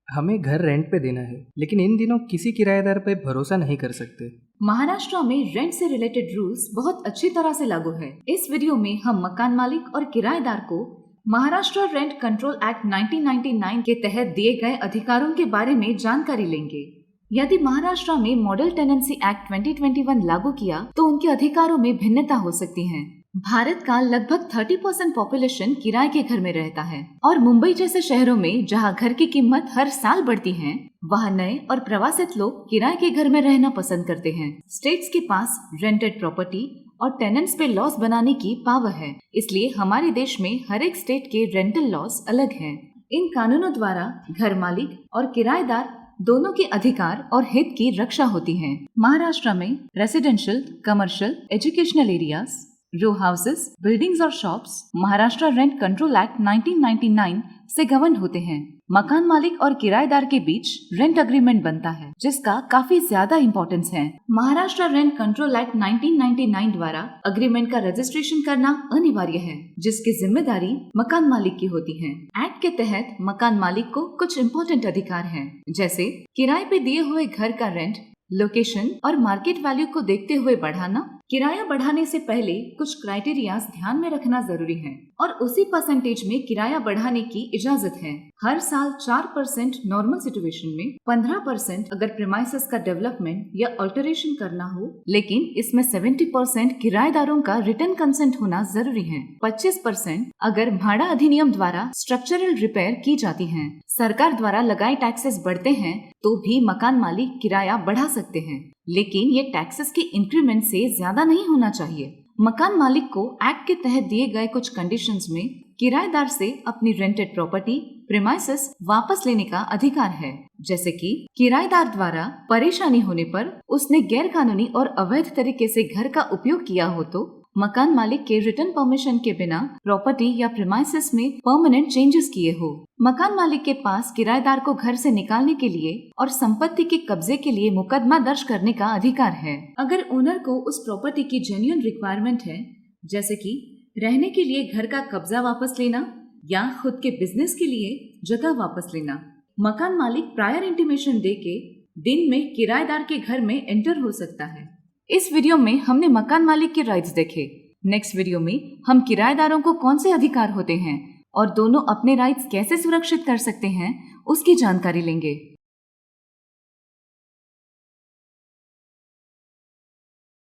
हमें घर रेंट पे देना है, लेकिन इन दिनों किसी किराएदार पे भरोसा नहीं कर सकते। महाराष्ट्र में रेंट से रिलेटेड रूल्स बहुत अच्छी तरह से लागू है। इस वीडियो में हम मकान मालिक और किराएदार को महाराष्ट्र रेंट कंट्रोल एक्ट 1999 के तहत दिए गए अधिकारों के बारे में जानकारी लेंगे। यदि महाराष्ट्र में मॉडल टेनेंसी एक्ट 2021 लागू किया तो उनके अधिकारों में भिन्नता हो सकती है। भारत का लगभग 30% पॉपुलेशन किराए के घर में रहता है और मुंबई जैसे शहरों में जहां घर की कीमत हर साल बढ़ती है, वहां नए और प्रवासित लोग किराए के घर में रहना पसंद करते हैं। स्टेट्स के पास रेंटेड प्रॉपर्टी और टेनेंट्स पे लॉस बनाने की पावर है, इसलिए हमारे देश में हर एक स्टेट के रेंटल लॉस अलग हैं। इन कानूनों द्वारा घर मालिक और किराएदार दोनों के अधिकार और हित की रक्षा होती है। महाराष्ट्र में रेसिडेंशियल, कमर्शियल, एजुकेशनल एरियाज, रो हाउसेस, बिल्डिंग्स और shops Maharashtra rent control act 1999 से गवर्न होते हैं। मकान मालिक और किराएदार के बीच रेंट अग्रीमेंट बनता है, जिसका काफी ज्यादा इम्पोर्टेंस है। महाराष्ट्र रेंट कंट्रोल एक्ट 1999 द्वारा अग्रीमेंट का रजिस्ट्रेशन करना अनिवार्य है, जिसकी जिम्मेदारी मकान मालिक की होती है। एक्ट के तहत मकान मालिक को कुछ इम्पोर्टेंट अधिकार हैं, जैसे किराए पे दिए हुए घर का रेंट लोकेशन और मार्केट वैल्यू को देखते हुए बढ़ाना, किराया बढ़ाने से पहले कुछ क्राइटेरियाज ध्यान में रखना जरूरी है और उसी परसेंटेज में किराया बढ़ाने की इजाजत है। हर साल 4% नॉर्मल सिचुएशन में, 15% अगर प्रीमाइसेस का डेवलपमेंट या अल्टरेशन करना हो, लेकिन इसमें 70% किराएदारों का रिटर्न कंसेंट होना जरूरी है। 25% अगर भाड़ा अधिनियम द्वारा स्ट्रक्चरल रिपेयर की जाती है। सरकार द्वारा लगाए टैक्सेस बढ़ते हैं तो भी मकान मालिक किराया बढ़ा सकते हैं, लेकिन ये टैक्सेस के इंक्रीमेंट से ज्यादा नहीं होना चाहिए। मकान मालिक को एक्ट के तहत दिए गए कुछ कंडीशंस में किराएदार से अपनी रेंटेड प्रॉपर्टी प्रीमाइसेस वापस लेने का अधिकार है, जैसे कि किराएदार द्वारा परेशानी होने पर उसने गैर कानूनी और अवैध तरीके से घर का उपयोग किया हो तो मकान मालिक के रिटर्न परमिशन के बिना प्रॉपर्टी या प्रीमाइसेस में परमानेंट चेंजेस किए हो। मकान मालिक के पास किराएदार को घर से निकालने के लिए और संपत्ति के कब्जे के लिए मुकदमा दर्ज करने का अधिकार है। अगर ओनर को उस प्रॉपर्टी की जेन्युइन रिक्वायरमेंट है, जैसे कि रहने के लिए घर का कब्जा वापस लेना या खुद के बिजनेस के लिए जगह वापस लेना, मकान मालिक प्रायर इंटीमेशन दे के दिन में किराएदार के घर में एंटर हो सकता है। इस वीडियो में हमने मकान मालिक के राइट्स देखे। नेक्स्ट वीडियो में हम किराएदारों को कौन से अधिकार होते हैं और दोनों अपने राइट्स कैसे सुरक्षित कर सकते हैं, उसकी जानकारी लेंगे।